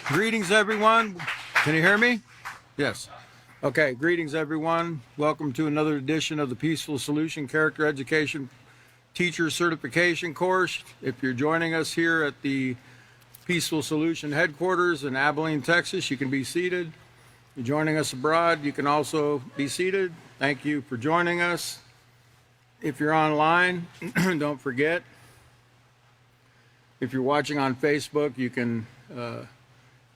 Greetings, everyone. Can you hear me? Yes. Okay, greetings, everyone. Welcome to another edition of the Peaceful Solution Character Education Teacher Certification course. If you're joining us here at the Peaceful Solution headquarters in Abilene, Texas, you can be seated. If you're joining us abroad, you can also be seated. Thank you for joining us. If you're online, don't forget, if you're watching on Facebook, you can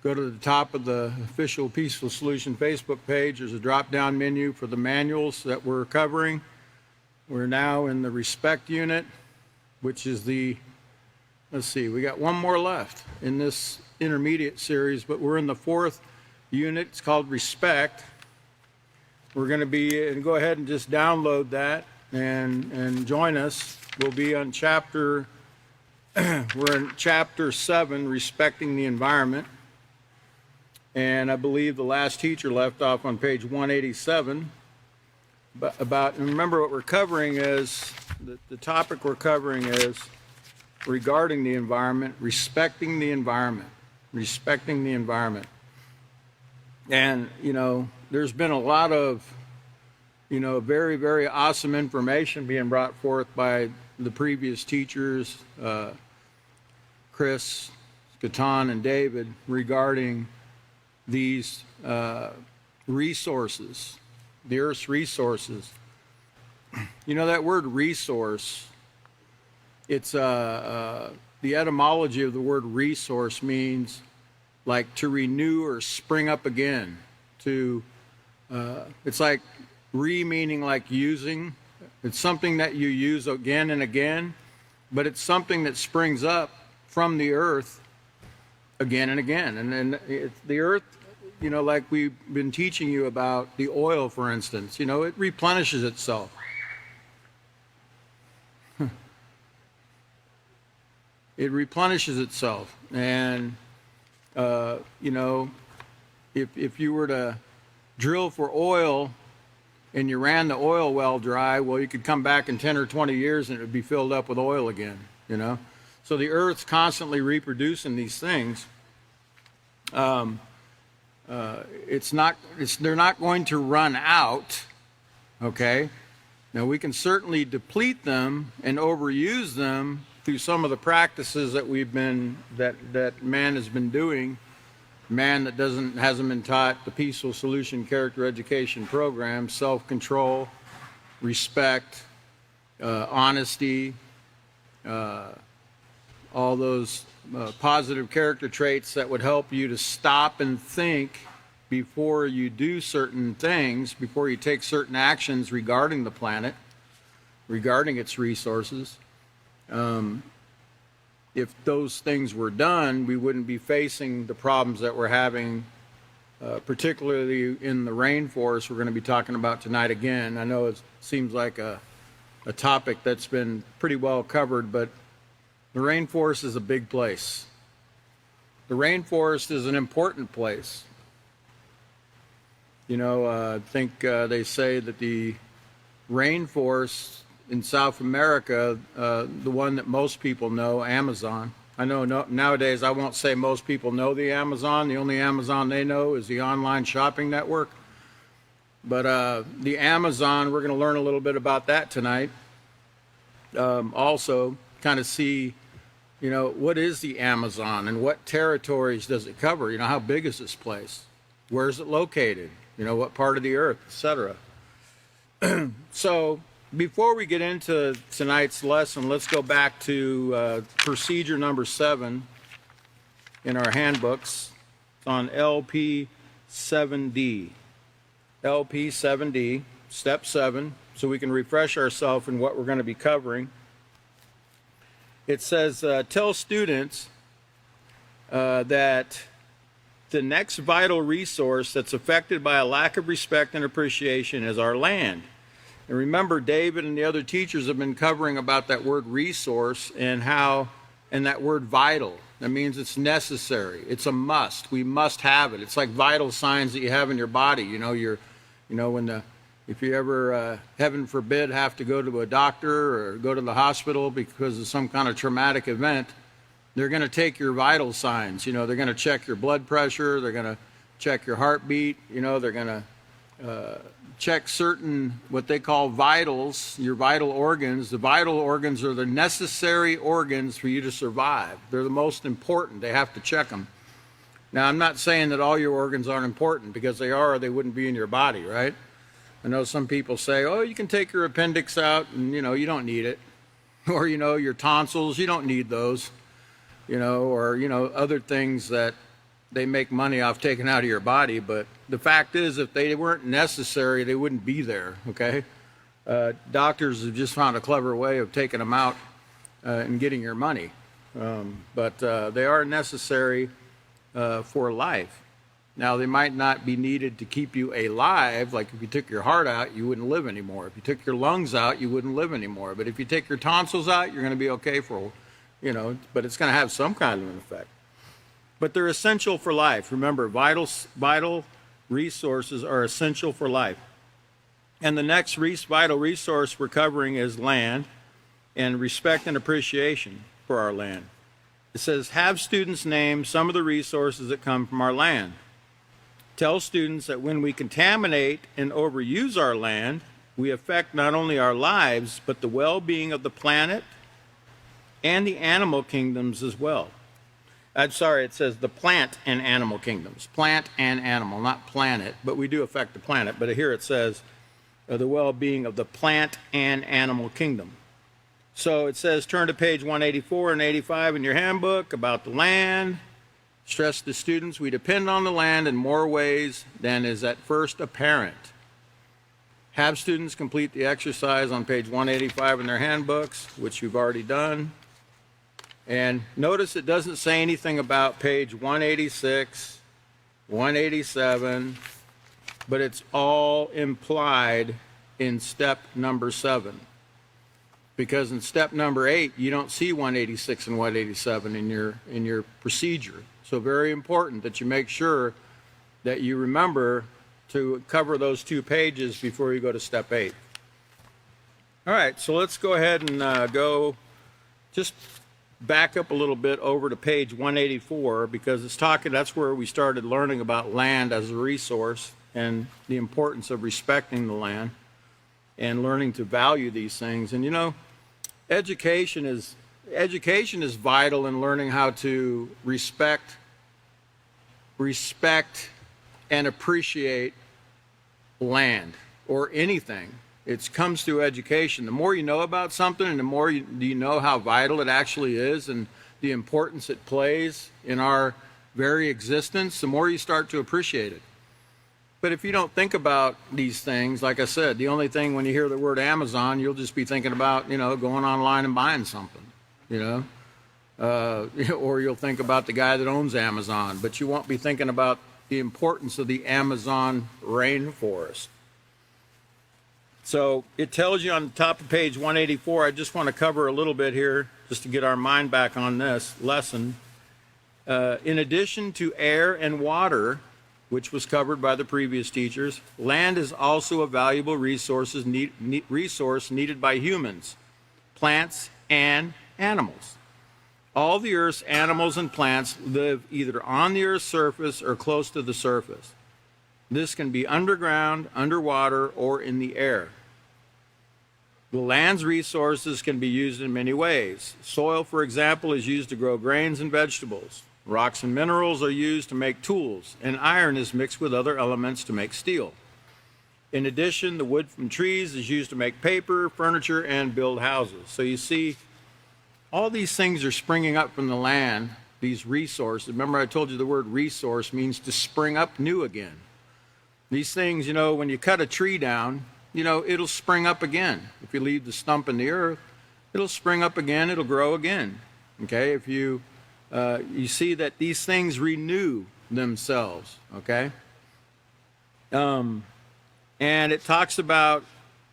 go to the top of the official Peaceful Solution Facebook page. There's a drop-down menu for the manuals that we're covering. We're now in the respect unit, which is the, let's see, we got one more left in this intermediate series, but we're in the fourth unit. It's called respect. We're going to be, and go ahead and just download that and join us. We'll be on chapter, we're in chapter 7, respecting the environment. And I believe the last teacher left off on page 187. But and remember what we're covering is, the topic we're covering is regarding the environment, respecting the environment, respecting the environment. And, you know, there's been a lot of, you know, very, very awesome information being brought forth by the previous teachers, Chris, Catan, and David, regarding these resources, the Earth's resources. You know, that word resource, it's the etymology of the word resource means like to renew or spring up again. To it's like meaning like using. It's something that you use again and again, but it's something that springs up from the earth again and again. And then the earth, you know, like we've been teaching you about the oil, for instance, you know, it replenishes itself. It replenishes itself. And, you know, if you were to drill for oil and you ran the oil well dry, well, you could come back in 10 or 20 years and it would be filled up with oil again, you know. So the earth's constantly reproducing these things. They're not going to run out, okay? Now we can certainly deplete them and overuse them through some of the practices that that man has been doing. Man that hasn't been taught the Peaceful Solution Character Education program, self-control, respect, honesty, all those positive character traits that would help you to stop and think before you do certain things, before you take certain actions regarding the planet, regarding its resources. If those things were done, we wouldn't be facing the problems that we're having, particularly in the rainforest we're going to be talking about tonight again. I know it seems like a topic that's been pretty well covered, but the rainforest is a big place. The rainforest is an important place. You know, I think they say that the rainforest in South America, the one that most people know, Amazon. I know nowadays I won't say most people know the Amazon. The only Amazon they know is the online shopping network. But the Amazon, we're going to learn a little bit about that tonight. Also, kind of see, you know, what is the Amazon and what territories does it cover? You know, how big is this place? Where is it located? You know, what part of the earth, etc. So before we get into tonight's lesson, let's go back to procedure number 7 in our handbooks. It's on LP 7D. LP 7D, step 7, so we can refresh ourselves in what we're going to be covering. It says, tell students that the next vital resource that's affected by a lack of respect and appreciation is our land. And remember, David and the other teachers have been covering about that word resource and that word vital. That means it's necessary. It's a must. We must have it. It's like vital signs that you have in your body. You know, if you ever, heaven forbid, have to go to a doctor or go to the hospital because of some kind of traumatic event, They're going to take your vital signs. They're going to check your blood pressure. They're going to check your heartbeat. They're going to check certain, what they call vitals, your vital organs. The vital organs are the necessary organs for you to survive. They're the most important. They have to check them. Now, I'm not saying that all your organs aren't important, because they are, or they wouldn't be in your body, right? I know some people say, oh, you can take your appendix out and, you don't need it. Or, your tonsils, you don't need those. Or, other things that they make money off taking out of your body. But the fact is, if they weren't necessary, they wouldn't be there, okay? Doctors have just found a clever way of taking them out and getting your money. But they are necessary for life. Now, they might not be needed to keep you alive. Like if you took your heart out, you wouldn't live anymore. If you took your lungs out, you wouldn't live anymore. But if you take your tonsils out, you're going to be okay for, but it's going to have some kind of an effect. But they're essential for life. Remember, vital resources are essential for life. And the next vital resource we're covering is land and respect and appreciation for our land. It says, have students name some of the resources that come from our land. Tell students that when we contaminate and overuse our land, we affect not only our lives, but the well-being of the planet and the animal kingdoms as well. I'm sorry, it says the plant and animal kingdoms. Plant and animal, not planet, but we do affect the planet. But here it says the well-being of the plant and animal kingdom. So it says, turn to page 184 and 85 in your handbook about the land. Stress to students, we depend on the land in more ways than is at first apparent. Have students complete the exercise on page 185 in their handbooks, which you've already done. And notice it doesn't say anything about page 186, 187, but it's all implied in step number 7. Because in step number 8, you don't see 186 and 187 in your procedure. So very important that you make sure that you remember to cover those 2 pages before you go to step 8. All right, so let's go ahead and go just back up a little bit over to page 184, because that's where we started learning about land as a resource and the importance of respecting the land and learning to value these things. And education is vital in learning how to respect and appreciate land or anything. It comes through education. The more you know about something and the more you know how vital it actually is and the importance it plays in our very existence, the more you start to appreciate it. But if you don't think about these things, like I said, the only thing when you hear the word Amazon, you'll just be thinking about, going online and buying something, or you'll think about the guy that owns Amazon, but you won't be thinking about the importance of the Amazon rainforest. So it tells you on the top of page 184, I just want to cover a little bit here just to get our mind back on this lesson. In addition to air and water, which was covered by the previous teachers, land is also a valuable resource needed by humans, plants, and animals. All the Earth's animals and plants live either on the Earth's surface or close to the surface. This can be underground, underwater, or in the air. The land's resources can be used in many ways. Soil, for example, is used to grow grains and vegetables. Rocks and minerals are used to make tools, and iron is mixed with other elements to make steel. In addition, the wood from trees is used to make paper, furniture, and build houses. So you see, all these things are springing up from the land, these resources. Remember I told you the word resource means to spring up new again. These things, when you cut a tree down, it'll spring up again. If you leave the stump in the earth, it'll spring up again, it'll grow again. Okay, if you see that these things renew themselves, okay? And it talks about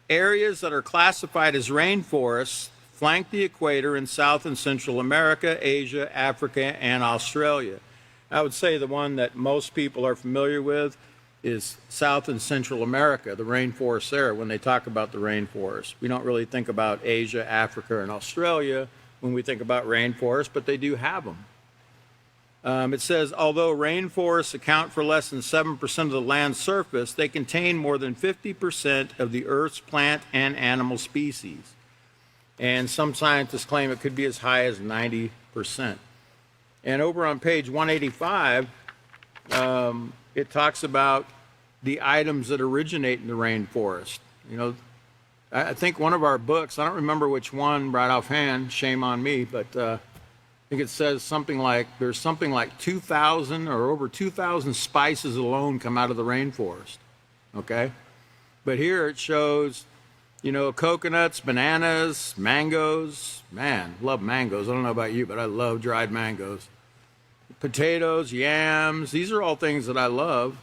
areas that are classified as rainforests flank the equator in South and Central America, Asia, Africa, and Australia. I would say the one that most people are familiar with is South and Central America, the rainforests there, when they talk about the rainforest. We don't really think about Asia, Africa, and Australia when we think about rainforests, but they do have them. It says, although rainforests account for less than 7% of the land's surface, they contain more than 50% of the Earth's plant and animal species. And some scientists claim it could be as high as 90%. And over on page 185, it talks about the items that originate in the rainforest. You know, I think one of our books, I don't remember which one right offhand, shame on me, but I think it says something like, there's something like 2,000 or over 2,000 spices alone come out of the rainforest, okay? But here it shows, you know, coconuts, bananas, mangoes. Man, love mangoes. I don't know about you, but I love dried mangoes. Potatoes, yams, these are all things that I love.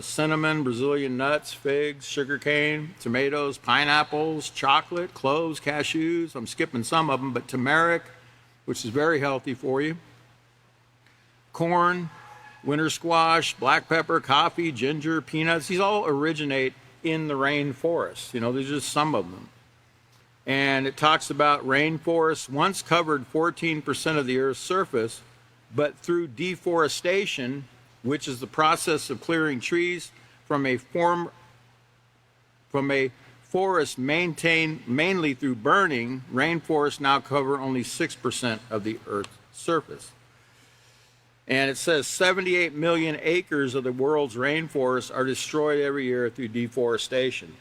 Cinnamon, Brazilian nuts, figs, sugarcane, tomatoes, pineapples, chocolate, cloves, cashews. I'm skipping some of them, but turmeric, which is very healthy for you. Corn, winter squash, black pepper, coffee, ginger, peanuts. These all originate in the rainforest. You know, there's just some of them. And it talks about rainforests once covered 14% of the Earth's surface, but through deforestation, which is the process of clearing trees from a forest maintained mainly through burning, rainforests now cover only 6% of the Earth's surface. And it says 78 million acres of the world's rainforests are destroyed every year through deforestation.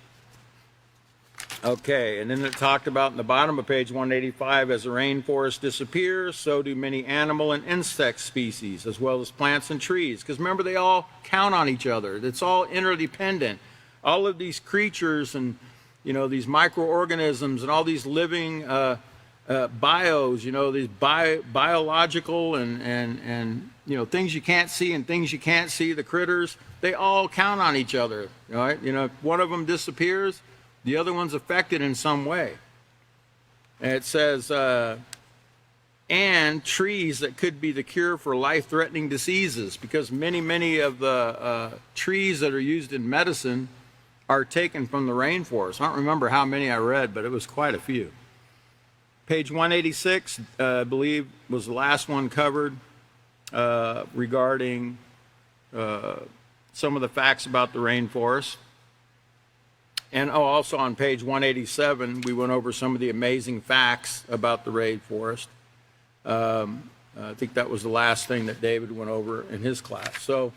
Okay, and then it talked about in the bottom of page 185, as the rainforest disappears, so do many animal and insect species, as well as plants and trees. Because remember, they all count on each other. It's all interdependent. All of these creatures and, you know, these microorganisms and all these living bios, you know, these biological and you know, things you can't see and things you can't see, the critters, they all count on each other, right? You know, if one of them disappears, the other one's affected in some way. And it says, and trees that could be the cure for life-threatening diseases, because many of the trees that are used in medicine are taken from the rainforest. I don't remember how many I read, but it was quite a few. Page 186, I believe, was the last one covered regarding some of the facts about the rainforest. And also on page 187, we went over some of the amazing facts about the rainforest. I think that was the last thing that David went over in his class. So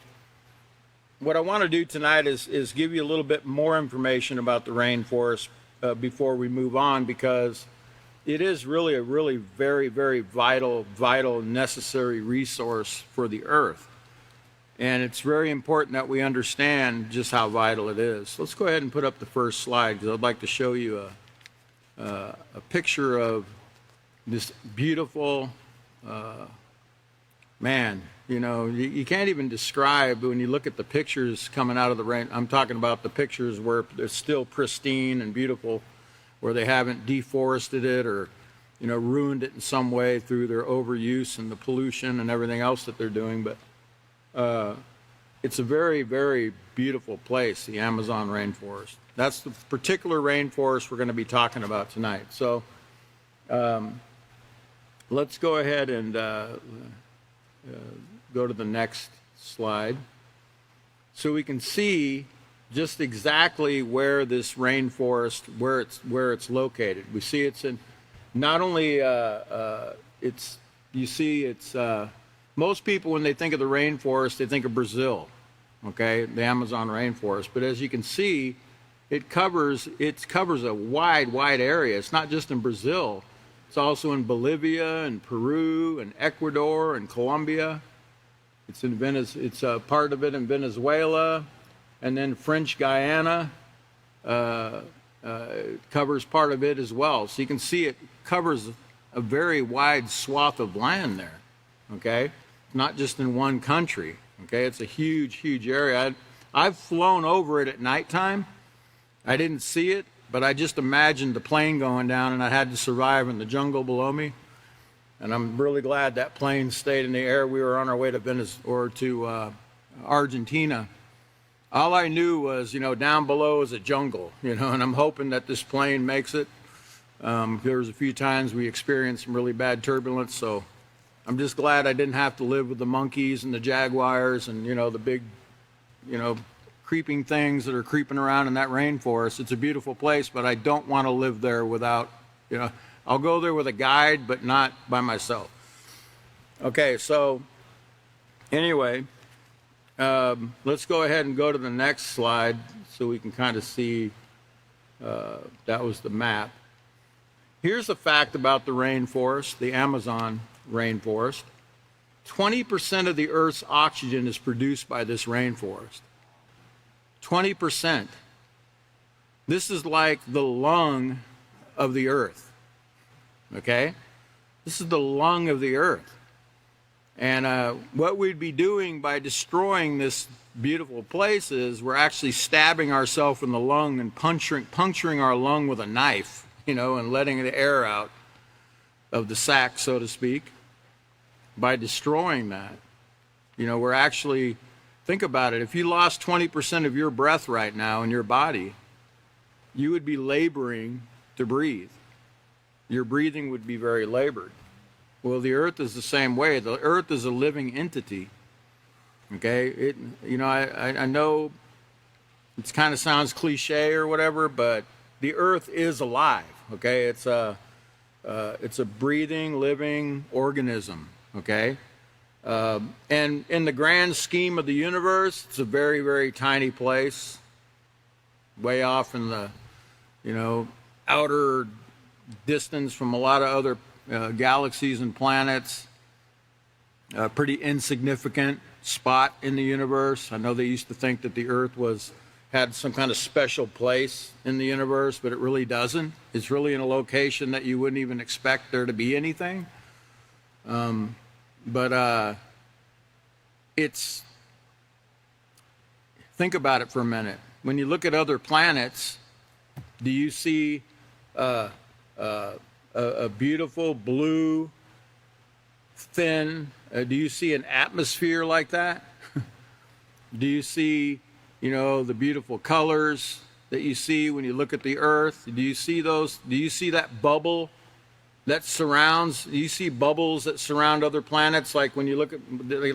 what I want to do tonight is give you a little bit more information about the rainforest before we move on, because it is really a very vital, necessary resource for the earth. And it's very important that we understand just how vital it is. Let's go ahead and put up the first slide, because I'd like to show you a picture of this beautiful, man, you know, you can't even describe when you look at the pictures coming out of the rain. I'm talking about the pictures where it's still pristine and beautiful, where they haven't deforested it or, you know, ruined it in some way through their overuse and the pollution and everything else that they're doing. But it's a very beautiful place, the Amazon rainforest. That's the particular rainforest we're going to be talking about tonight. So let's go ahead and go to the next slide so we can see just exactly where this rainforest, where it's located. We see it's in, not only most people, when they think of the rainforest, they think of Brazil, okay, the Amazon rainforest. But as you can see, it covers a wide area. It's not just in Brazil. It's also in Bolivia and Peru and Ecuador and Colombia. It's a part of it in Venezuela, and then French Guiana covers part of it as well. So you can see it covers a very wide swath of land there, okay? Not just in one country, okay? It's a huge area. I've flown over it at nighttime. I didn't see it, but I just imagined the plane going down, and I had to survive in the jungle below me. And I'm really glad that plane stayed in the air. We were on our way to Argentina. All I knew was, you know, down below is a jungle, you know, and I'm hoping that this plane makes it. There was a few times we experienced some really bad turbulence, so I'm just glad I didn't have to live with the monkeys and the jaguars and, the big, creeping things that are creeping around in that rainforest. It's a beautiful place, but I don't want to live there without, I'll go there with a guide, but not by myself. Okay, so anyway, let's go ahead and go to the next slide so we can kind of see, that was the map. Here's a fact about the rainforest, the Amazon rainforest. 20% of the Earth's oxygen is produced by this rainforest. 20%. This is like the lung of the Earth. Okay? This is the lung of the Earth. And what we'd be doing by destroying this beautiful place is we're actually stabbing ourselves in the lung and puncturing our lung with a knife, and letting the air out of the sac, so to speak. By destroying that, we're actually, think about it, if you lost 20% of your breath right now in your body, you would be laboring to breathe. Your breathing would be very labored. Well, the Earth is the same way. The Earth is a living entity. Okay, I know it kind of sounds cliche or whatever, but the Earth is alive. Okay, it's a breathing, living organism. Okay, and in the grand scheme of the universe, it's a very, very tiny place, way off in the, outer distance from a lot of other galaxies and planets. A pretty insignificant spot in the universe. I know they used to think that the Earth had some kind of special place in the universe, but it really doesn't. It's really in a location that you wouldn't even expect there to be anything. Think about it for a minute. When you look at other planets, do you see a beautiful blue, thin, do you see an atmosphere like that? Do you see, the beautiful colors that you see when you look at the Earth? Do you see those? Do you see that bubble that surrounds? Do you see bubbles that surround other planets like when you look at,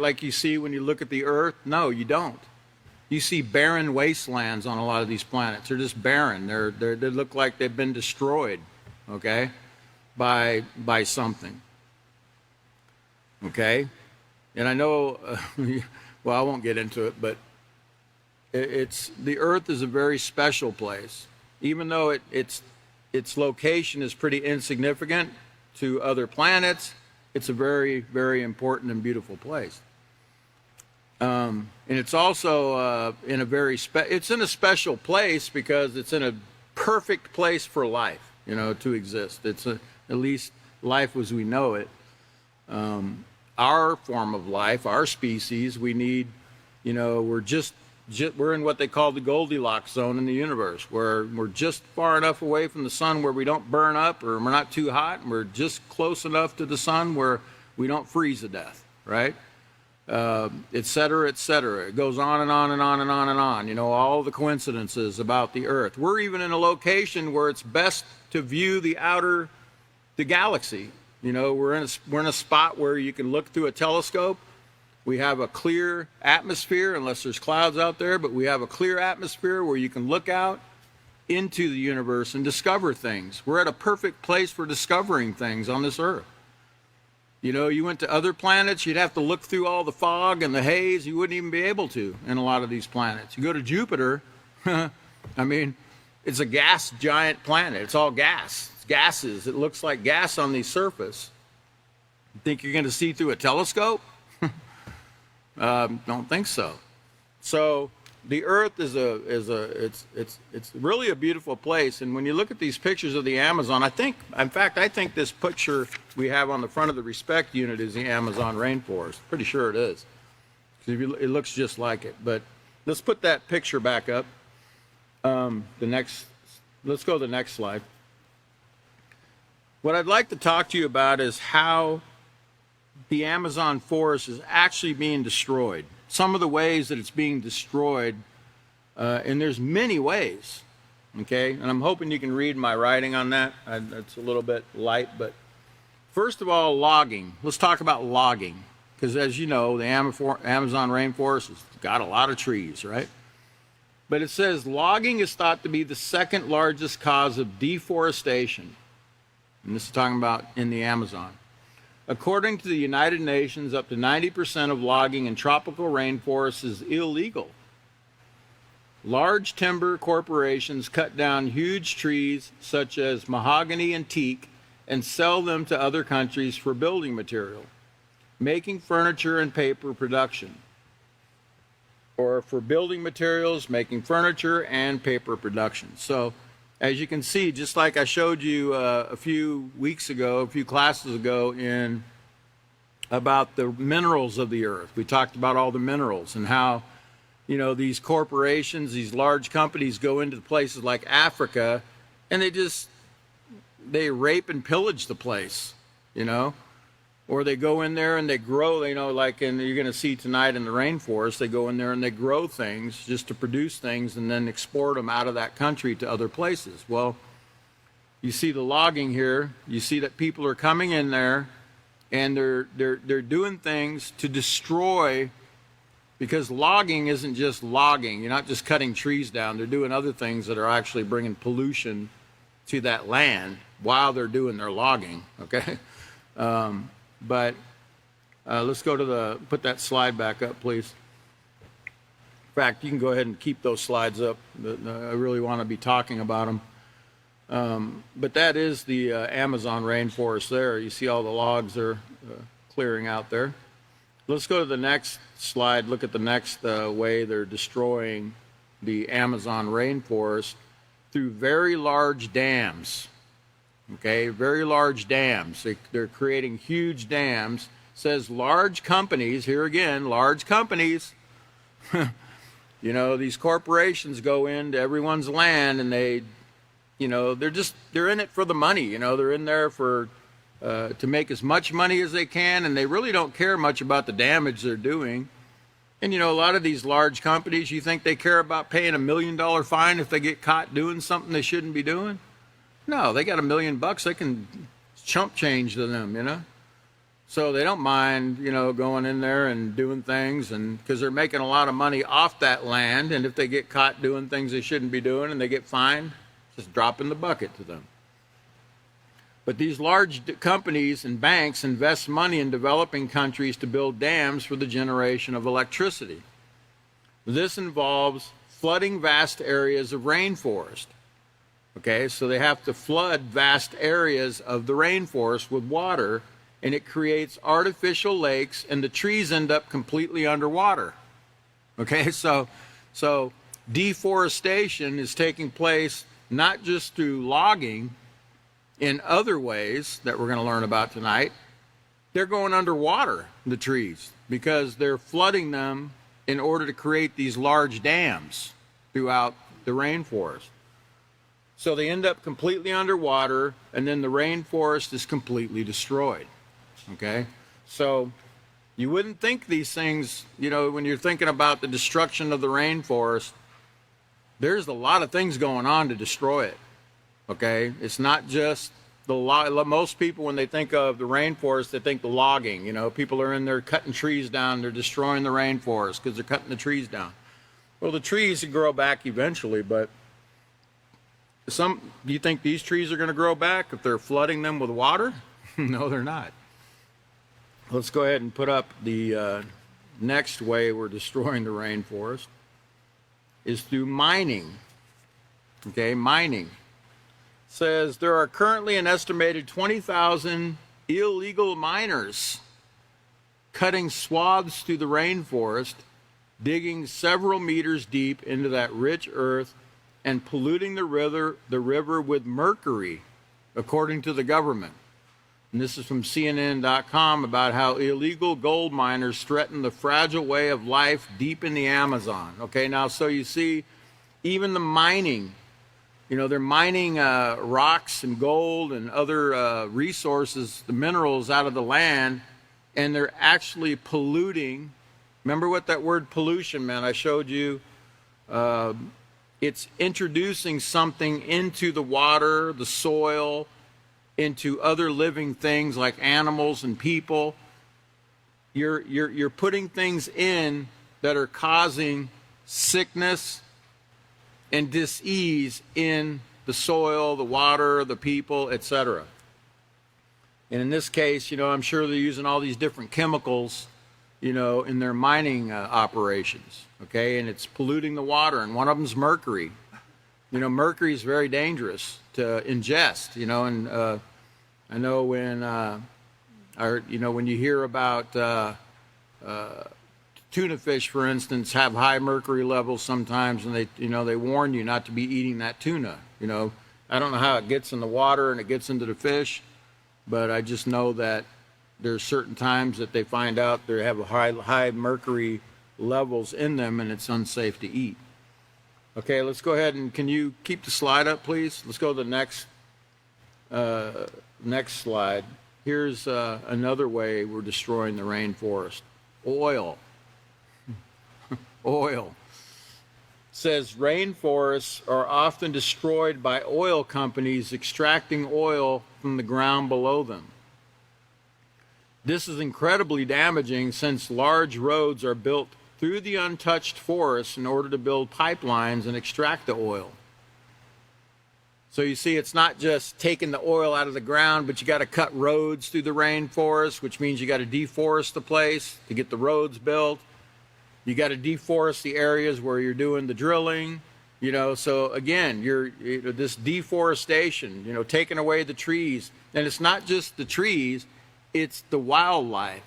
like you see when you look at the Earth? No, you don't. You see barren wastelands on a lot of these planets. They're just barren. They look like they've been destroyed, okay, by something. Okay, and I know, well, I won't get into it, but the Earth is a very special place, even though its location is pretty insignificant to other planets. It's a very, very important and beautiful place. And it's also in a special place because it's in a perfect place for life, to exist. It's at least life as we know it. Our form of life, our species, we need, we're in what they call the Goldilocks zone in the universe, where we're just far enough away from the sun where we don't burn up, or we're not too hot, and we're just close enough to the sun where we don't freeze to death, right? Et cetera, et cetera. It goes on and on and on and on and on. All the coincidences about the Earth. We're even in a location where it's best to view the galaxy. We're in a spot where you can look through a telescope. We have a clear atmosphere, unless there's clouds out there, but we have a clear atmosphere where you can look out into the universe and discover things. We're at a perfect place for discovering things on this Earth. You went to other planets, you'd have to look through all the fog and the haze. You wouldn't even be able to in a lot of these planets. You go to Jupiter, it's a gas giant planet. It's all gas. It's gases. It looks like gas on the surface. You think you're going to see through a telescope? Don't think so. So the Earth it's really a beautiful place. And when you look at these pictures of the Amazon, I think this picture we have on the front of the respect unit is the Amazon rainforest. Pretty sure it is. It looks just like it. But let's put that picture back up. Let's go to the next slide. What I'd like to talk to you about is how the Amazon forest is actually being destroyed. Some of the ways that it's being destroyed, and there's many ways, Okay, and I'm hoping you can read my writing on that. It's a little bit light, but first of all, logging. Let's talk about logging, because as you know, the Amazon rainforest has got a lot of trees, right? But it says logging is thought to be the second largest cause of deforestation. And this is talking about in the Amazon. According to the United Nations, up to 90% of logging in tropical rainforests is illegal. Large timber corporations cut down huge trees such as mahogany and teak and sell them to other countries for building material, making furniture and paper production. Or for building materials, making furniture and paper production. So as you can see, just like I showed you a few weeks ago, a few classes ago in about the minerals of the earth, we talked about all the minerals and how, you know, these corporations, these large companies go into places like Africa and they rape and pillage the place, you know, or they go in there and they grow, you know, like you're going to see tonight in the rainforest, they go in there and they grow things just to produce things and then export them out of that country to other places. Well, you see the logging here, you see that people are coming in there and they're doing things to destroy. Because logging isn't just logging. You're not just cutting trees down. They're doing other things that are actually bringing pollution to that land while they're doing their logging, okay? But let's go to put that slide back up, please. In fact, you can go ahead and keep those slides up. I really want to be talking about them. But that is the Amazon rainforest there. You see all the logs are clearing out there. Let's go to the next slide. Look at the next way they're destroying the Amazon rainforest through very large dams. Okay, very large dams. They're creating huge dams. It says large companies, here again, large companies. You know, these corporations go into everyone's land and they, you know, they're in it for the money. You know, they're in there for to make as much money as they can, and they really don't care much about the damage they're doing. And you know, a lot of these large companies, you think they care about paying $1 million fine if they get caught doing something they shouldn't be doing? No, they got $1 million, they can chump change to them, you know? So they don't mind, you know, going in there and doing things, and because they're making a lot of money off that land, and if they get caught doing things they shouldn't be doing and they get fined, just drop in the bucket to them. But these large companies and banks invest money in developing countries to build dams for the generation of electricity. This involves flooding vast areas of rainforest. Okay, so they have to flood vast areas of the rainforest with water, and it creates artificial lakes, and the trees end up completely underwater. Okay, so deforestation is taking place not just through logging, in other ways that we're going to learn about tonight. They're going underwater, the trees, because they're flooding them in order to create these large dams throughout the rainforest. So they end up completely underwater, and then the rainforest is completely destroyed. Okay? So you wouldn't think these things, you know, when you're thinking about the destruction of the rainforest, there's a lot of things going on to destroy it. Okay, it's not just most people, when they think of the rainforest, they think the logging. You know, people are in there cutting trees down, they're destroying the rainforest because they're cutting the trees down. Well, the trees grow back eventually, but do you think these trees are going to grow back if they're flooding them with water? No, they're not. Let's go ahead and put up the next way we're destroying the rainforest is through mining. Okay, mining. Says there are currently an estimated 20,000 illegal miners cutting swaths through the rainforest, digging several meters deep into that rich earth and polluting the river with mercury, according to the government. And this is from CNN.com about how illegal gold miners threaten the fragile way of life deep in the Amazon. Okay, now so you see, even the mining, you know, they're mining rocks and gold and other resources, the minerals out of the land, and they're actually polluting. Remember what that word pollution meant? I showed you It's introducing something into the water, the soil, into other living things like animals and people. You're putting things in that are causing sickness and dis-ease in the soil, the water, the people, etc. And in this case, I'm sure they're using all these different chemicals, in their mining operations, okay? And it's polluting the water, and one of them's mercury. Mercury is very dangerous to ingest, and I know when you hear about tuna fish, for instance, have high mercury levels sometimes, and they warn you not to be eating that tuna. I don't know how it gets in the water and it gets into the fish, but I just know that there's certain times that they find out they have high mercury levels in them, and it's unsafe to eat. Okay, let's go ahead, and can you keep the slide up, please? Let's go to the next slide. Here's another way we're destroying the rainforest. Oil. Oil. It says rainforests are often destroyed by oil companies extracting oil from the ground below them. This is incredibly damaging since large roads are built through the untouched forests in order to build pipelines and extract the oil. So you see, it's not just taking the oil out of the ground, but you got to cut roads through the rainforest, which means you got to deforest the place to get the roads built. You got to deforest the areas where you're doing the drilling, so again, this deforestation, taking away the trees. And it's not just the trees, it's the wildlife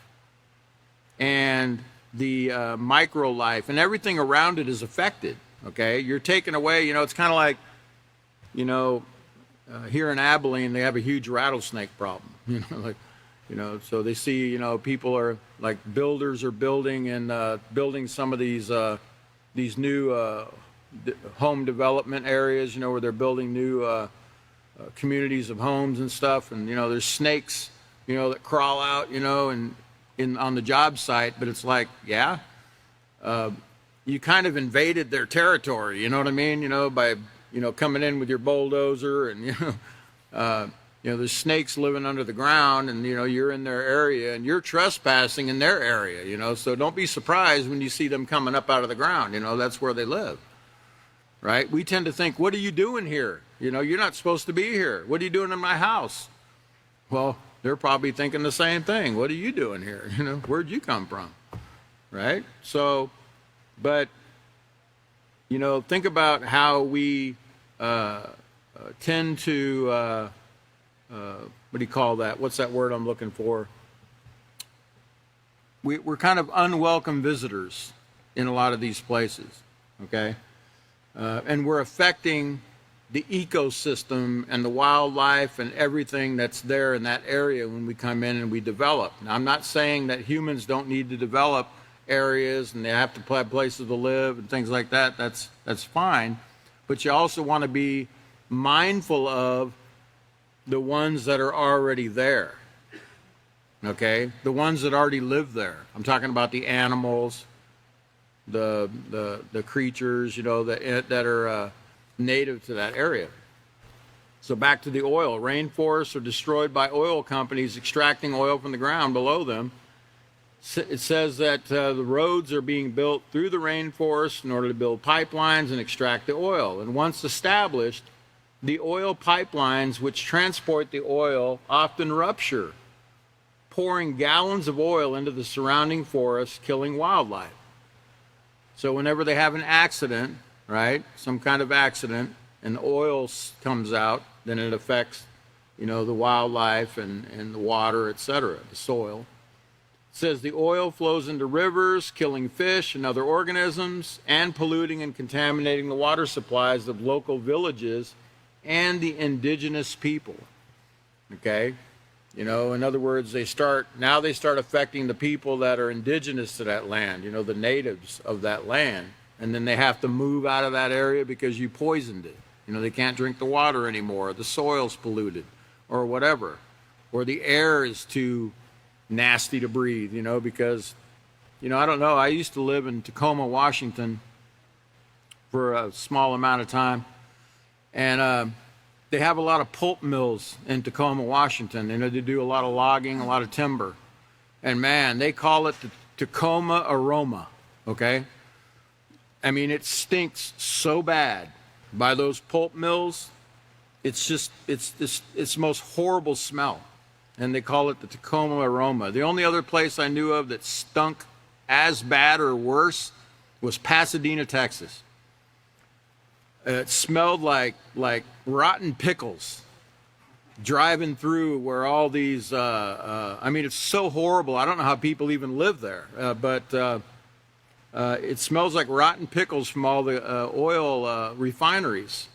and the micro life, and everything around it is affected, okay? You're taking away, it's kind of like, here in Abilene, they have a huge rattlesnake problem, so they see, people are like builders are building and building some of these new home development areas, where they're building new communities of homes and stuff, and there's snakes, that crawl out, and on the job site, but it's like, you kind of invaded their territory, you know what I mean? By coming in with your bulldozer, and there's snakes living under the ground, and you're in their area, and you're trespassing in their area, so don't be surprised when you see them coming up out of the ground. That's where they live, right? We tend to think, what are you doing here? You're not supposed to be here. What are you doing in my house? Well, they're probably thinking the same thing. What are you doing here? Where'd you come from, right? So, but think about how we tend to what do you call that? What's that word I'm looking for? We're kind of unwelcome visitors in a lot of these places, okay? And we're affecting the ecosystem and the wildlife and everything that's there in that area when we come in and we develop. Now, I'm not saying that humans don't need to develop areas and they have to have places to live and things like that. That's fine. But you also want to be mindful of the ones that are already there, okay? The ones that already live there. I'm talking about the animals, the creatures, that are native to that area. So back to the oil. Rainforests are destroyed by oil companies extracting oil from the ground below them. It says that the roads are being built through the rainforest in order to build pipelines and extract the oil. And once established, the oil pipelines which transport the oil often rupture, pouring gallons of oil into the surrounding forest, killing wildlife. So whenever they have an accident, right, some kind of accident, and oil comes out, then it affects, the wildlife and the water, etc., the soil. It says the oil flows into rivers, killing fish and other organisms, and polluting and contaminating the water supplies of local villages and the indigenous people. Okay? In other words, they start affecting the people that are indigenous to that land, the natives of that land. And then they have to move out of that area because you poisoned it. They can't drink the water anymore, the soil's polluted, or whatever. Or the air is too nasty to breathe, because, I don't know, I used to live in Tacoma, Washington, for a small amount of time. And they have a lot of pulp mills in Tacoma, Washington. And they do a lot of logging, a lot of timber. And man, they call it the Tacoma aroma, okay? I mean, it stinks so bad by those pulp mills. It's the most horrible smell. And they call it the Tacoma aroma. The only other place I knew of that stunk as bad or worse was Pasadena, Texas. It smelled like rotten pickles driving through where all these, I mean, it's so horrible. I don't know how people even live there, but it smells like rotten pickles from all the oil refineries.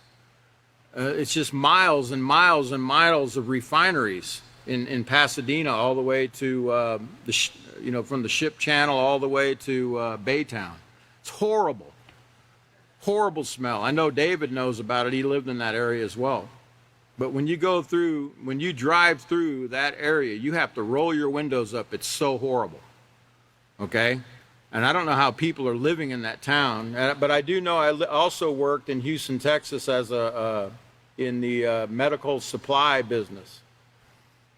It's just miles and miles and miles of refineries in Pasadena, all the way to from the ship channel all the way to Baytown. It's horrible, horrible smell. I know David knows about it. He lived in that area as well. But when you drive through that area, you have to roll your windows up. It's so horrible. Okay? And I don't know how people are living in that town. But I do know I also worked in Houston, Texas as in the medical supply business.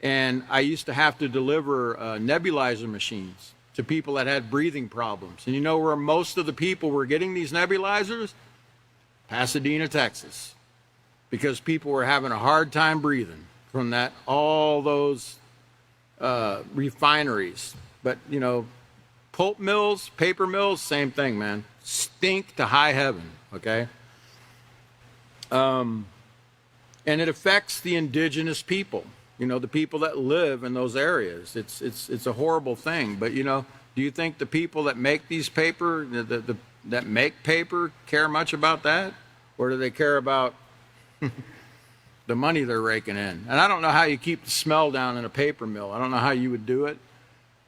And I used to have to deliver nebulizer machines to people that had breathing problems. And you know where most of the people were getting these nebulizers? Pasadena, Texas. Because people were having a hard time breathing from all those refineries. But, pulp mills, paper mills, same thing, man. Stink to high heaven, okay? And it affects the indigenous people, the people that live in those areas. It's a horrible thing. But, do you think the people that make these paper, that make paper, care much about that? Or do they care about the money they're raking in? And I don't know how you keep the smell down in a paper mill. I don't know how you would do it.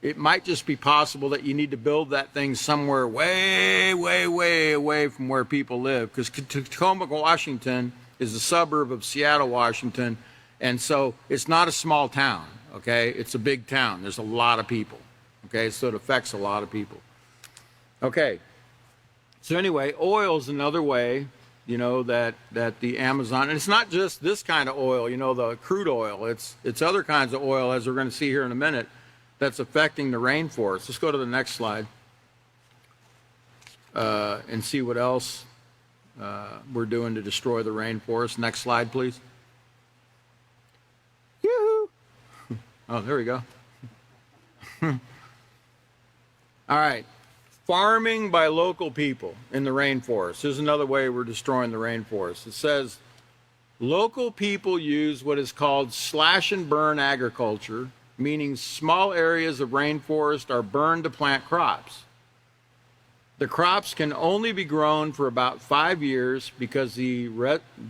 It might just be possible that you need to build that thing somewhere way, way, way away from where people live. Because Tacoma, Washington is a suburb of Seattle, Washington. And so it's not a small town, okay? It's a big town. There's a lot of people, okay? So it affects a lot of people. Okay. So anyway, oil is another way that the Amazon, and it's not just this kind of oil, the crude oil. It's other kinds of oil, as we're going to see here in a minute, that's affecting the rainforest. Let's go to the next slide and see what else we're doing to destroy the rainforest. Next slide, please. Yoo-hoo! Oh, there we go. All right. Farming by local people in the rainforest. Here's another way we're destroying the rainforest. It says local people use what is called slash and burn agriculture, meaning small areas of rainforest are burned to plant crops. The crops can only be grown for about 5 years because the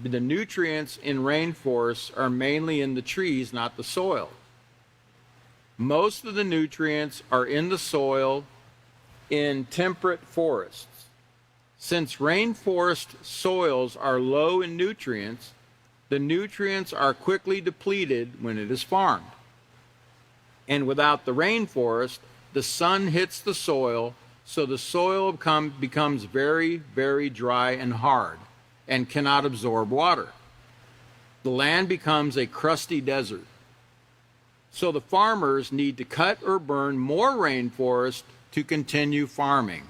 nutrients in rainforests are mainly in the trees, not the soil. Most of the nutrients are in the soil in temperate forests. Since rainforest soils are low in nutrients, the nutrients are quickly depleted when it is farmed. And without the rainforest, the sun hits the soil, so the soil becomes very, very dry and hard and cannot absorb water. The land becomes a crusty desert. So the farmers need to cut or burn more rainforest to continue farming.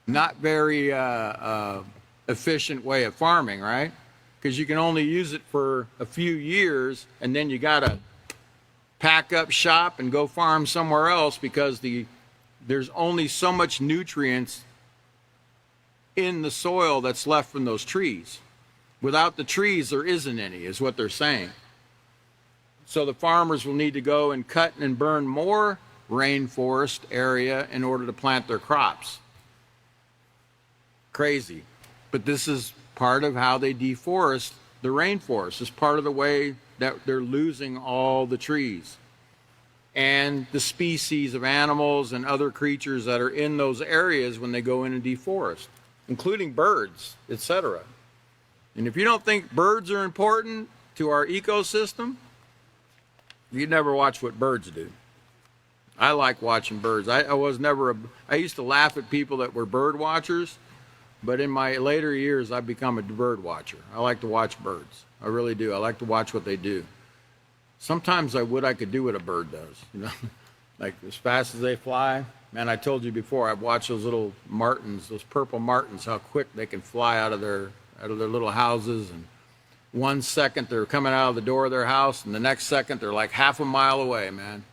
Not very efficient way of farming, right? Because you can only use it for a few years, and then you got to pack up shop and go farm somewhere else because there's only so much nutrients in the soil that's left from those trees. Without the trees, there isn't any, is what they're saying. So the farmers will need to go and cut and burn more rainforest area in order to plant their crops. Crazy. But this is part of how they deforest the rainforest. It's part of the way that they're losing all the trees and the species of animals and other creatures that are in those areas when they go in and deforest, including birds, etc. And if you don't think birds are important to our ecosystem, you never watch what birds do. I like watching birds. I used to laugh at people that were bird watchers but in my later years, I've become a bird watcher. I like to watch birds. I really do. I like to watch what they do. Sometimes I could do what a bird does, you know, like as fast as they fly. Man, I told you before, I've watched those little martins, those purple martins, how quick they can fly out of their little houses. And 1 second they're coming out of the door of their house, and the next second they're like half a mile away, man.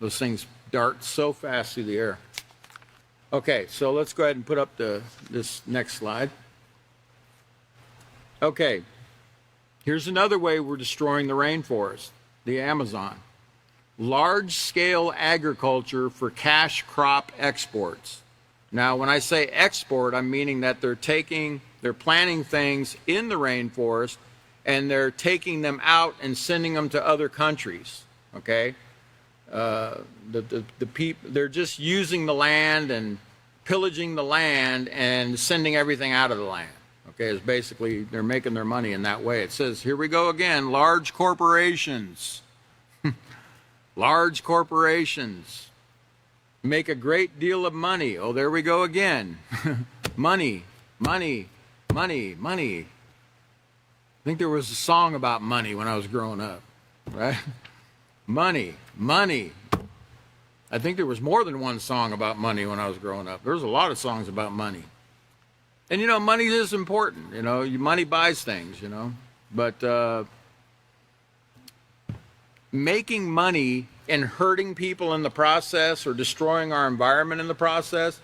Those things dart so fast through the air. Okay, so let's go ahead and put up this next slide. Okay, here's another way we're destroying the rainforest, the Amazon. Large-scale agriculture for cash crop exports. Now, when I say export, I'm meaning that they're planting things in the rainforest, and they're taking them out and sending them to other countries, okay? They're just using the land and pillaging the land and sending everything out of the land. Okay, it's basically they're making their money in that way. It says, here we go again, large corporations. Large corporations make a great deal of money. Oh, there we go again. Money, money, money, money. I think there was a song about money when I was growing up, right? Money, money. I think there was more than one song about money when I was growing up. There was a lot of songs about money. And, you know, money is important. You know, money buys things, you know. But making money and hurting people in the process or destroying our environment in the process,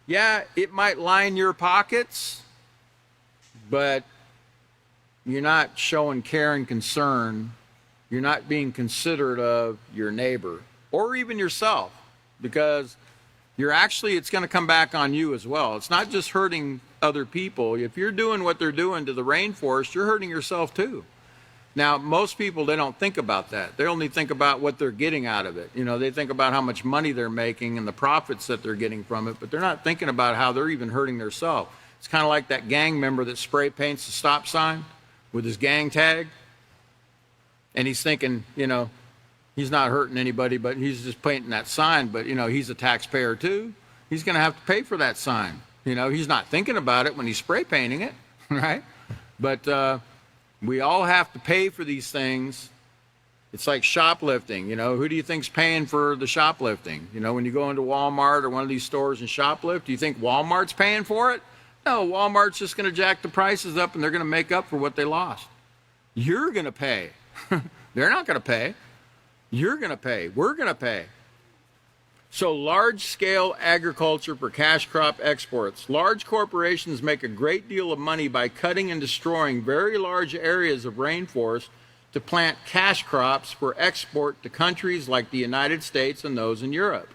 yeah, it might line your pockets, but you're not showing care and concern. You're not being considerate of your neighbor or even yourself, because it's going to come back on you as well. It's not just hurting other people. If you're doing what they're doing to the rainforest, you're hurting yourself too. Now, most people, they don't think about that. They only think about what they're getting out of it. You know, they think about how much money they're making and the profits that they're getting from it, but they're not thinking about how they're even hurting themselves. It's kind of like that gang member that spray paints the stop sign with his gang tag, and he's thinking, you know, he's not hurting anybody, but he's just painting that sign, but, you know, he's a taxpayer too. He's going to have to pay for that sign. You know, he's not thinking about it when he's spray painting it, right? But we all have to pay for these things. It's like shoplifting. You know, who do you think's paying for the shoplifting? You know, when you go into Walmart or one of these stores and shoplift, do you think Walmart's paying for it? No, Walmart's just going to jack the prices up and they're going to make up for what they lost. You're going to pay. They're not going to pay. You're going to pay. We're going to pay. So large-scale agriculture for cash crop exports. Large corporations make a great deal of money by cutting and destroying very large areas of rainforest to plant cash crops for export to countries like the United States and those in Europe.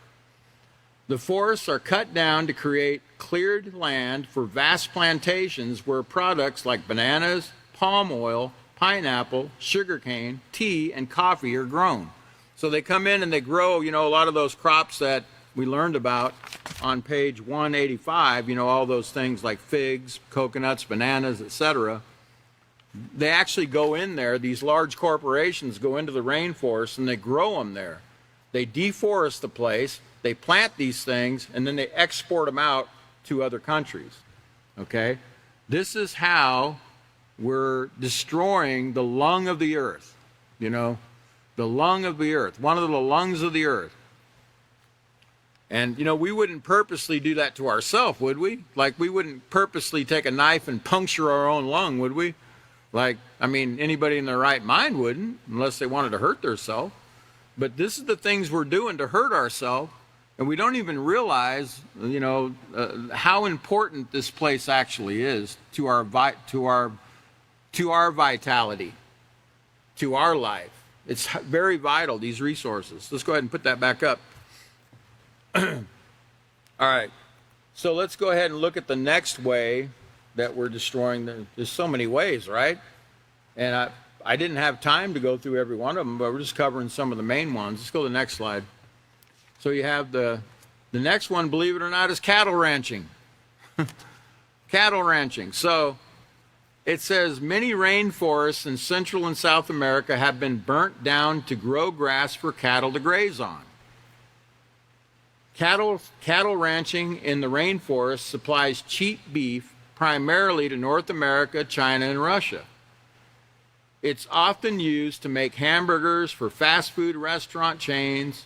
The forests are cut down to create cleared land for vast plantations where products like bananas, palm oil, pineapple, sugarcane, tea, and coffee are grown. So they come in and they grow, you know, a lot of those crops that we learned about on page 185, you know, all those things like figs, coconuts, bananas, etc. They actually go in there, these large corporations go into the rainforest and they grow them there. They deforest the place, they plant these things, and then they export them out to other countries, okay? This is how we're destroying the lung of the earth, you know? The lung of the earth, one of the lungs of the earth. And, you know, we wouldn't purposely do that to ourselves, would we? Like, we wouldn't purposely take a knife and puncture our own lung, would we? Like, I mean, anybody in their right mind wouldn't, unless they wanted to hurt themselves. But this is the things we're doing to hurt ourselves, and we don't even realize, you know, how important this place actually is to our vitality, to our life. It's very vital, these resources. Let's go ahead and put that back up. All right. So let's go ahead and look at the next way that we're destroying. There's so many ways, right? And I didn't have time to go through every one of them, but we're just covering some of the main ones. Let's go to the next slide. So you have the next one, believe it or not, is cattle ranching. Cattle ranching. So it says many rainforests in Central and South America have been burnt down to grow grass for cattle to graze on. Cattle ranching in the rainforest supplies cheap beef, primarily to North America, China, and Russia. It's often used to make hamburgers for fast food restaurant chains.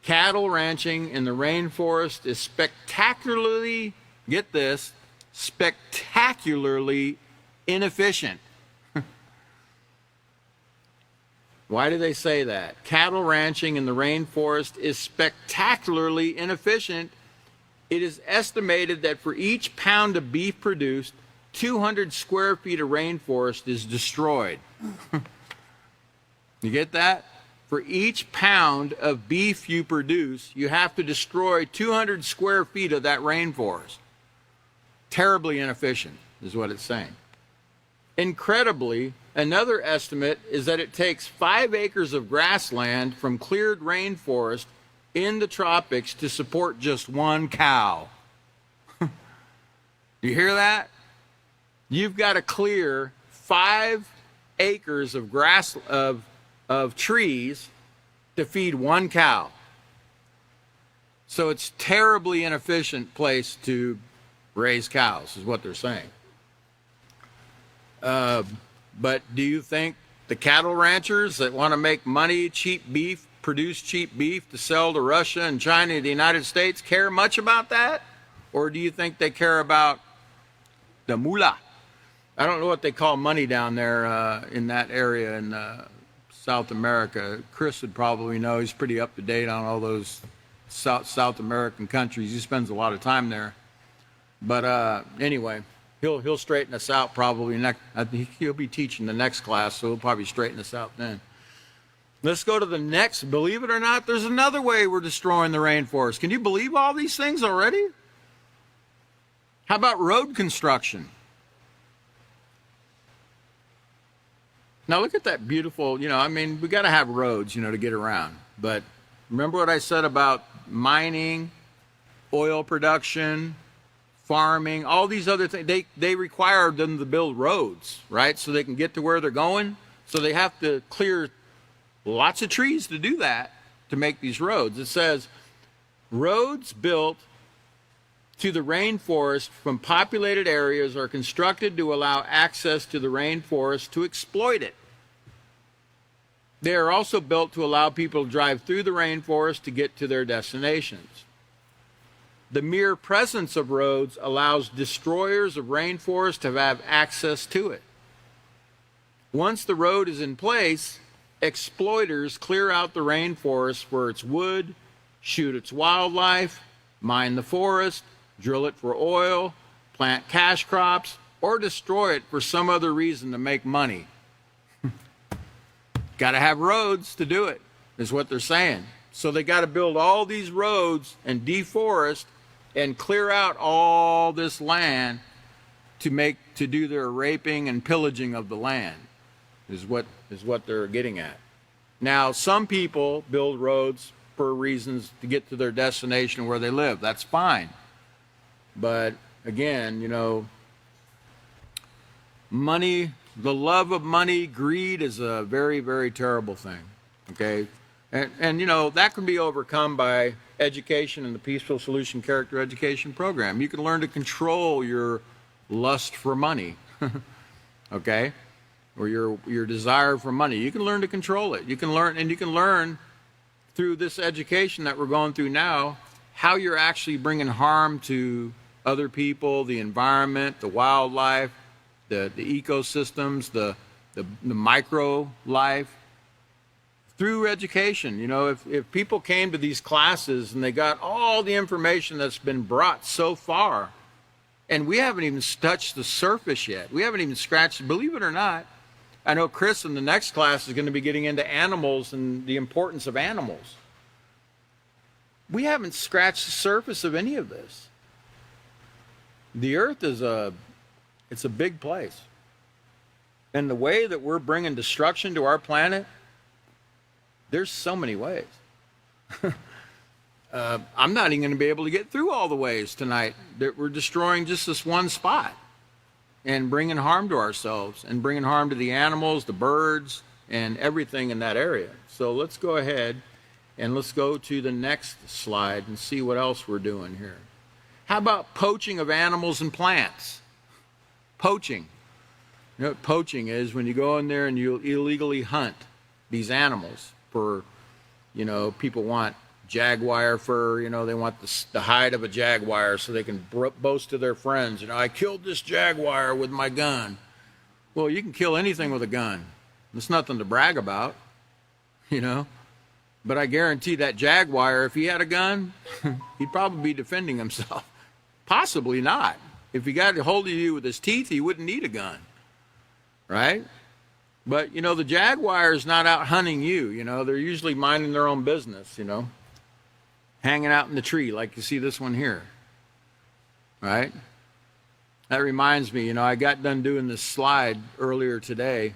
Cattle ranching in the rainforest is spectacularly, get this, spectacularly inefficient. Why do they say that? Cattle ranching in the rainforest is spectacularly inefficient. It is estimated that for each pound of beef produced, 200 square feet of rainforest is destroyed. You get that? For each pound of beef you produce, you have to destroy 200 square feet of that rainforest. Terribly inefficient is what it's saying. Incredibly, another estimate is that it takes 5 acres of grassland from cleared rainforest in the tropics to support just one cow. You hear that? You've got to clear 5 acres of grass of trees to feed one cow. So it's terribly inefficient place to raise cows, is what they're saying. But do you think the cattle ranchers that want to make money, cheap beef, produce cheap beef to sell to Russia and China and the United States care much about that? Or do you think they care about the moolah? I don't know what they call money down there in that area in South America. Chris would probably know. He's pretty up to date on all those South American countries. He spends a lot of time there. But anyway, he'll straighten us out probably. I think he'll be teaching the next class, so he'll probably straighten us out then. Let's go to the next. Believe it or not, there's another way we're destroying the rainforest. Can you believe all these things already? How about road construction? Now look at that beautiful, we got to have roads, to get around. But remember what I said about mining, oil production, farming, all these other things. They require them to build roads, right? So they can get to where they're going. So they have to clear lots of trees to do that, to make these roads. It says, roads built to the rainforest from populated areas are constructed to allow access to the rainforest to exploit it. They are also built to allow people to drive through the rainforest to get to their destinations. The mere presence of roads allows destroyers of rainforest to have access to it. Once the road is in place, exploiters clear out the rainforest for its wood, shoot its wildlife, mine the forest, drill it for oil, plant cash crops, or destroy it for some other reason to make money. Got to have roads to do it, is what they're saying. So they got to build all these roads and deforest and clear out all this land to do their raping and pillaging of the land, is what they're getting at. Now, some people build roads for reasons to get to their destination where they live. That's fine. But again, money, the love of money, greed is a very, very terrible thing. Okay? And that can be overcome by education and the Peaceful Solution Character Education Program. You can learn to control your lust for money. Okay? Or your desire for money. You can learn to control it. You can learn through this education that we're going through now how you're actually bringing harm to other people, the environment, the wildlife, the ecosystems, the micro life, through education. If people came to these classes and they got all the information that's been brought so far, and we haven't even touched the surface yet. We haven't even scratched, believe it or not. I know Chris in the next class is going to be getting into animals and the importance of animals. We haven't scratched the surface of any of this. The earth is it's a big place. And the way that we're bringing destruction to our planet, there's so many ways. I'm not even going to be able to get through all the ways tonight that we're destroying just this one spot and bringing harm to ourselves and bringing harm to the animals, the birds, and everything in that area. So let's go ahead and let's go to the next slide and see what else we're doing here. How about poaching of animals and plants? Poaching. You know what poaching is? When you go in there and you illegally hunt these animals for, people want jaguar fur, they want the hide of a jaguar so they can boast to their friends, I killed this jaguar with my gun. Well, you can kill anything with a gun. It's nothing to brag about, But I guarantee that jaguar, if he had a gun, he'd probably be defending himself. Possibly not. If he got a hold of you with his teeth, he wouldn't need a gun, right? But, the jaguar is not out hunting you, They're usually minding their own business, hanging out in the tree like you see this one here, right? That reminds me, I got done doing this slide earlier today,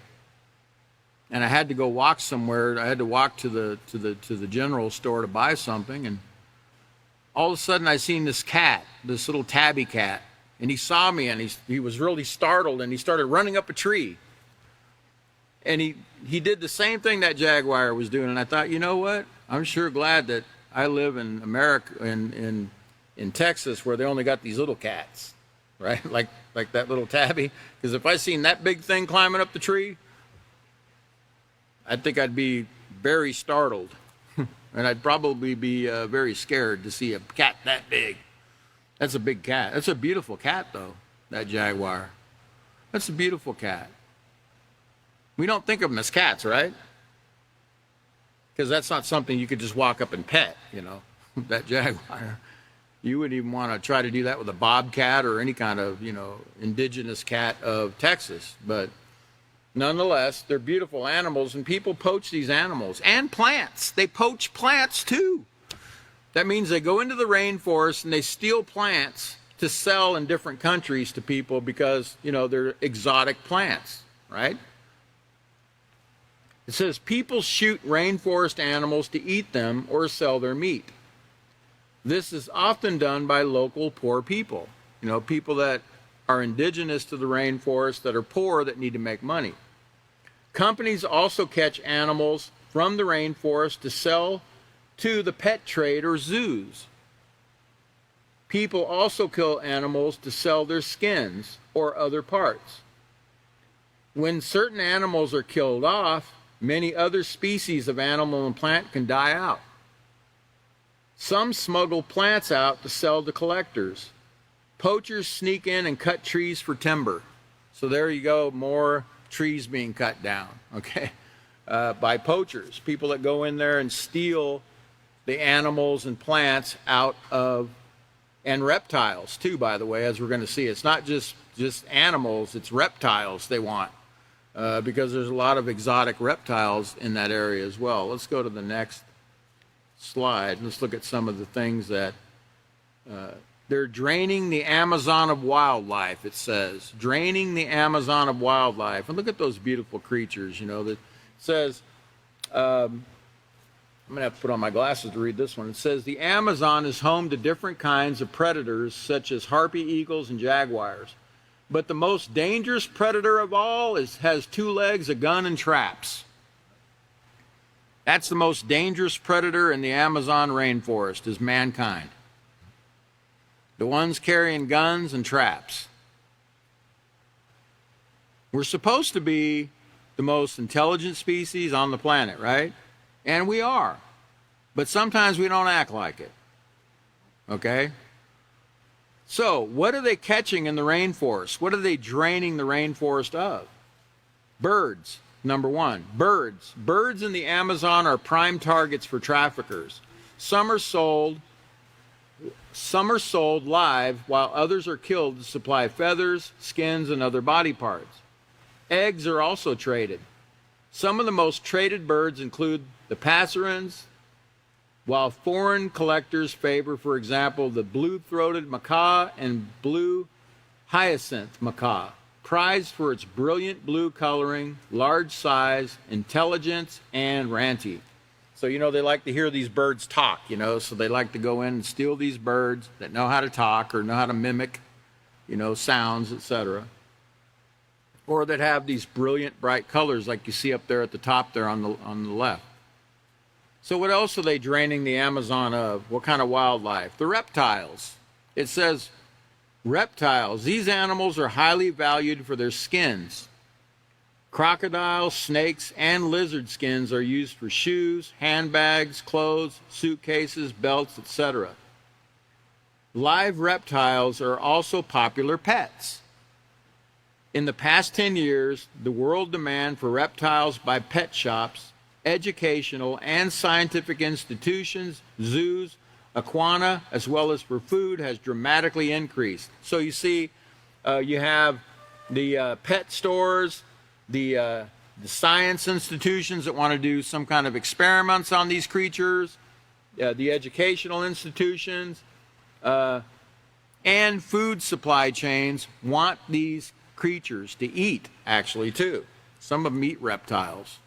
and I had to go walk somewhere. I had to walk to the general store to buy something, and all of a sudden I seen this cat, this little tabby cat, and he saw me, and he was really startled, and he started running up a tree. And he did the same thing that jaguar was doing, and I thought, you know what? I'm sure glad that I live in America, in Texas, where they only got these little cats, right? Like that little tabby. Because if I seen that big thing climbing up the tree, I think I'd be very startled, and I'd probably be very scared to see a cat that big. That's a big cat. That's a beautiful cat, though, that jaguar. That's a beautiful cat. We don't think of them as cats, right? Because that's not something you could just walk up and pet, that jaguar. You wouldn't even want to try to do that with a bobcat or any kind of, indigenous cat of Texas. But nonetheless, they're beautiful animals, and people poach these animals. And plants. They poach plants, too. That means they go into the rainforest and they steal plants to sell in different countries to people because, they're exotic plants, right? It says people shoot rainforest animals to eat them or sell their meat. This is often done by local poor people, people that are indigenous to the rainforest, that are poor, that need to make money. Companies also catch animals from the rainforest to sell to the pet trade or zoos. People also kill animals to sell their skins or other parts. When certain animals are killed off, many other species of animal and plant can die out. Some smuggle plants out to sell to collectors. Poachers sneak in and cut trees for timber. So there you go, more trees being cut down, okay, by poachers, people that go in there and steal the animals and plants out of, and reptiles too, by the way, as we're going to see. It's not just animals, it's reptiles they want. Because there's a lot of exotic reptiles in that area as well. Let's go to the next slide. Let's look at some of the things that they're draining the Amazon of wildlife, it says. Draining the Amazon of wildlife. And look at those beautiful creatures, that says, I'm going to have to put on my glasses to read this one. It says, the Amazon is home to different kinds of predators, such as harpy eagles and jaguars. But the most dangerous predator of all has 2 legs, a gun, and traps. That's the most dangerous predator in the Amazon rainforest, is mankind. The ones carrying guns and traps. We're supposed to be the most intelligent species on the planet, right? And we are. But sometimes we don't act like it. Okay? So, what are they catching in the rainforest? What are they draining the rainforest of? Birds, number one. Birds. Birds in the Amazon are prime targets for traffickers. Some are sold live, while others are killed to supply feathers, skins, and other body parts. Eggs are also traded. Some of the most traded birds include the passerines, while foreign collectors favor, for example, the blue-throated macaw and blue hyacinth macaw, prized for its brilliant blue coloring, large size, intelligence, and ranty. So, they like to hear these birds talk, so they like to go in and steal these birds that know how to talk or know how to mimic, sounds, etc. Or that have these brilliant, bright colors like you see up there at the top there on the left. So what else are they draining the Amazon of? What kind of wildlife? The reptiles. It says Reptiles. These animals are highly valued for their skins. Crocodile, snakes, and lizard skins are used for shoes, handbags, clothes, suitcases, belts, etc. Live reptiles are also popular pets. In the past 10 years, the world demand for reptiles by pet shops, educational and scientific institutions, zoos, aquana, as well as for food, has dramatically increased. So you see, you have the pet stores, the science institutions that want to do some kind of experiments on these creatures, the educational institutions, and food supply chains want these creatures to eat, actually, too. Some of them eat reptiles.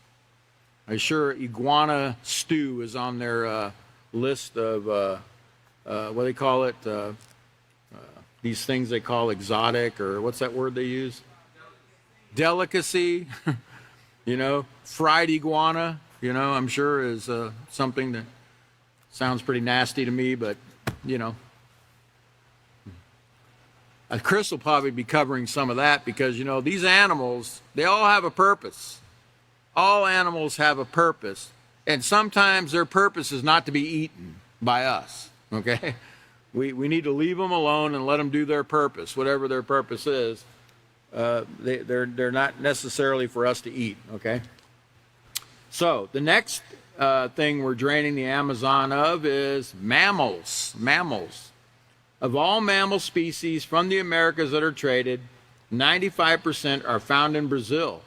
I'm sure iguana stew is on their list of, what do they call it? These things they call exotic, or what's that word they use? Delicacy. You know, fried iguana, you know, I'm sure is something that sounds pretty nasty to me, but, you know. Chris will probably be covering some of that because, you know, these animals, they all have a purpose. All animals have a purpose. And sometimes their purpose is not to be eaten by us, okay? We need to leave them alone and let them do their purpose, whatever their purpose is. They're not necessarily for us to eat, okay? So the next thing we're draining the Amazon of is mammals. Mammals. Of all mammal species from the Americas that are traded, 95% are found in Brazil,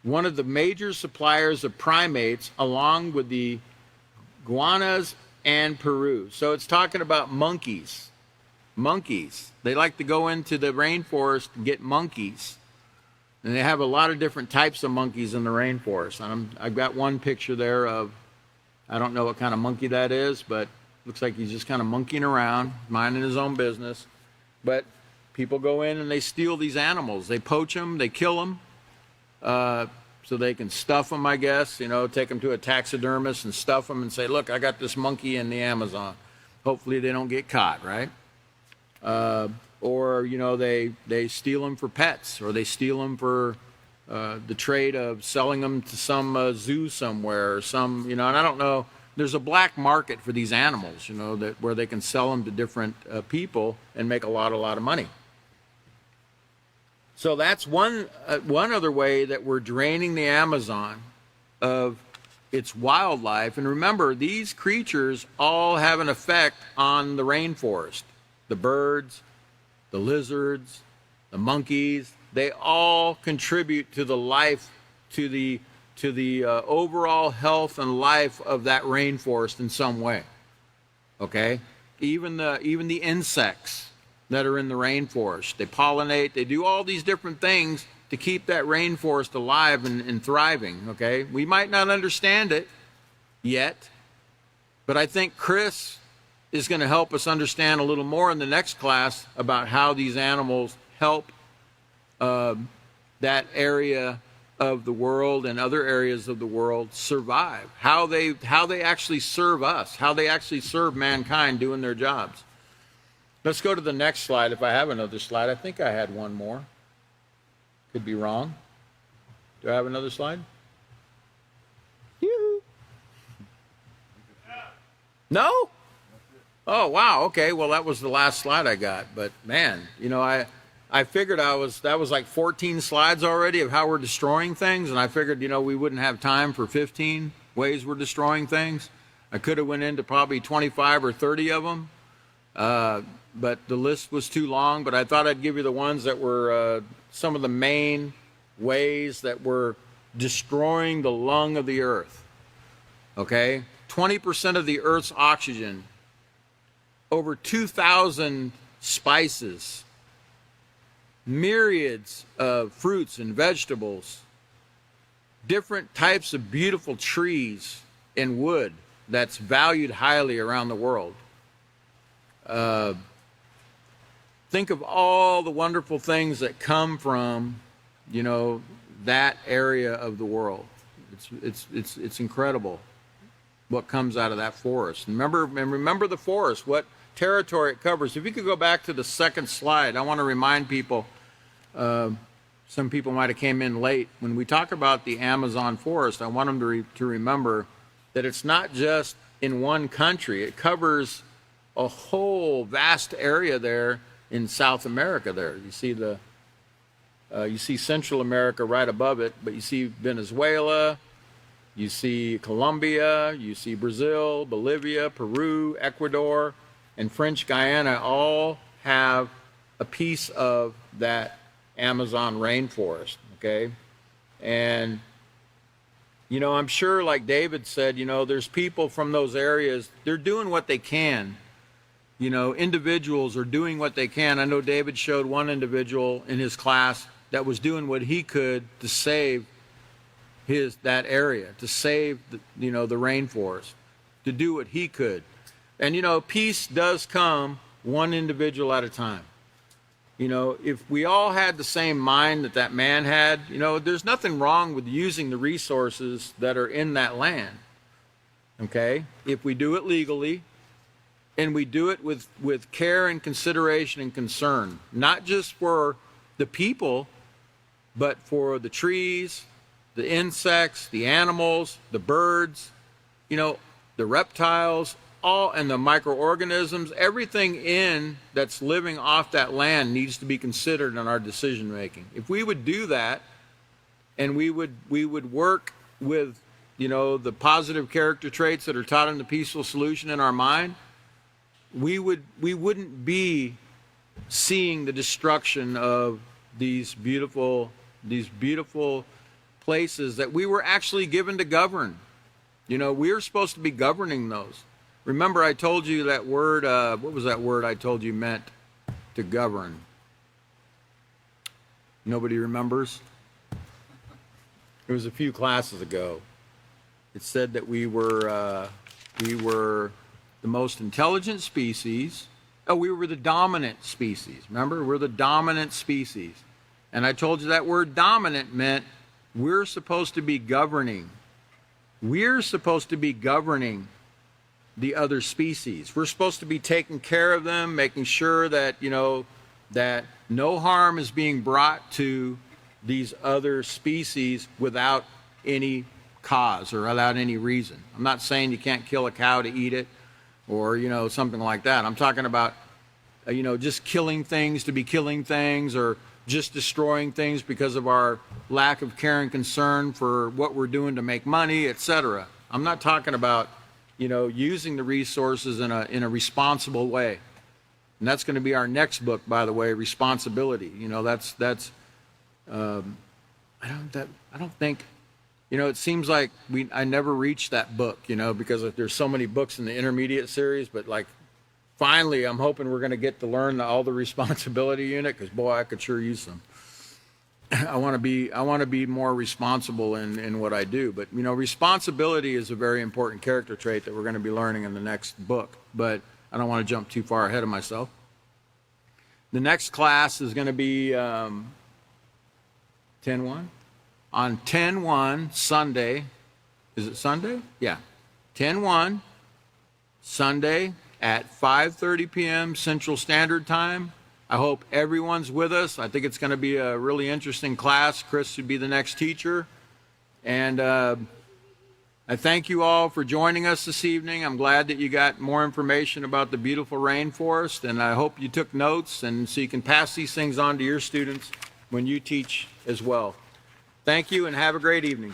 one of the major suppliers of primates, along with the iguanas and Peru. So it's talking about monkeys. Monkeys. They like to go into the rainforest and get monkeys. And they have a lot of different types of monkeys in the rainforest. I've got one picture there of, I don't know what kind of monkey that is, but looks like he's just kind of monkeying around, minding his own business. But people go in and they steal these animals. They poach them, they kill them, so they can stuff them, I guess, you know, take them to a taxidermist and stuff them and say, look, I got this monkey in the Amazon. Hopefully they don't get caught, right? Or, you know, they steal them for pets, or they steal them for the trade of selling them to some zoo somewhere or some, you know, and I don't know. There's a black market for these animals, you know, that where they can sell them to different people and make a lot of money. So that's one other way that we're draining the Amazon of its wildlife. And remember, these creatures all have an effect on the rainforest. The birds, the lizards, the monkeys, they all contribute to the life, to the overall health and life of that rainforest in some way. Okay? Even the insects that are in the rainforest, they pollinate, they do all these different things to keep that rainforest alive and thriving. Okay? We might not understand it yet, but I think Chris is going to help us understand a little more in the next class about how these animals help that area of the world and other areas of the world survive, how they actually serve us, how they actually serve mankind doing their jobs. Let's go to the next slide. If I have another slide, I think I had one more. Could be wrong. Do I have another slide? Yoo-hoo. No? Oh, wow. Okay. Well, that was the last slide I got. But man, you know, I figured that was like 14 slides already of how we're destroying things, and I figured, you know, we wouldn't have time for 15 ways we're destroying things. I could have went into probably 25 or 30 of them, but the list was too long. But I thought I'd give you the ones that were some of the main ways that we're destroying the lung of the earth. Okay? 20% of the Earth's oxygen, over 2,000 spices, myriads of fruits and vegetables, different types of beautiful trees and wood that's valued highly around the world. Think of all the wonderful things that come from, you know, that area of the world. It's incredible what comes out of that forest. Remember the forest. What territory it covers. If you could go back to the second slide, I want to remind people, some people might have came in late. When we talk about the Amazon forest, I want them to remember that it's not just in one country. It covers a whole vast area there in South America there. You see Central America right above it, but you see Venezuela, you see Colombia, you see Brazil, Bolivia, Peru, Ecuador, and French Guiana all have a piece of that Amazon rainforest, okay? And, you know, I'm sure, like David said, you know, there's people from those areas, they're doing what they can. You know, individuals are doing what they can. I know David showed one individual in his class that was doing what he could to save that area, to save the rainforest, to do what he could. And, you know, peace does come one individual at a time. You know, if we all had the same mind that that man had, you know, there's nothing wrong with using the resources that are in that land, okay? If we do it legally and we do it with care and consideration and concern, not just for the people, but for the trees, the insects, the animals, the birds, you know, the reptiles, all, and the microorganisms, everything that's living off that land needs to be considered in our decision making. If we would do that, and we would work with, you know, the positive character traits that are taught in the Peaceful Solution in our mind, we wouldn't be seeing the destruction of these beautiful places that we were actually given to govern. You know, we're supposed to be governing those. Remember, I told you that word, what was that word I told you meant to govern? Nobody remembers? It was a few classes ago. It said that we were the most intelligent species. Oh, we were the dominant species. Remember, we're the dominant species. And I told you that word dominant meant we're supposed to be governing. We're supposed to be governing the other species. We're supposed to be taking care of them, making sure that, you know, that no harm is being brought to these other species without any cause or without any reason. I'm not saying you can't kill a cow to eat it or, you know, something like that. I'm talking about, you know, just killing things to be killing things, or just destroying things because of our lack of care and concern for what we're doing to make money, etc. I'm not talking about, you know, using the resources in a responsible way. And that's going to be our next book, by the way, responsibility. You know, I don't think, you know, it seems like I never reached that book, you know, because there's so many books in the intermediate series, but like finally I'm hoping we're going to get to learn all the responsibility unit, because boy, I could sure use some. I want to be more responsible in what I do. But, you know, responsibility is a very important character trait that we're going to be learning in the next book. But I don't want to jump too far ahead of myself. The next class is going to be 10-1. On 10-1 Sunday. Is it Sunday? Yeah. 10-1 Sunday at 5:30 p.m. Central Standard Time. I hope everyone's with us. I think it's going to be a really interesting class. Chris should be the next teacher. And I thank you all for joining us this evening. I'm glad that you got more information about the beautiful rainforest, and I hope you took notes, and so you can pass these things on to your students when you teach as well. Thank you, and have a great evening.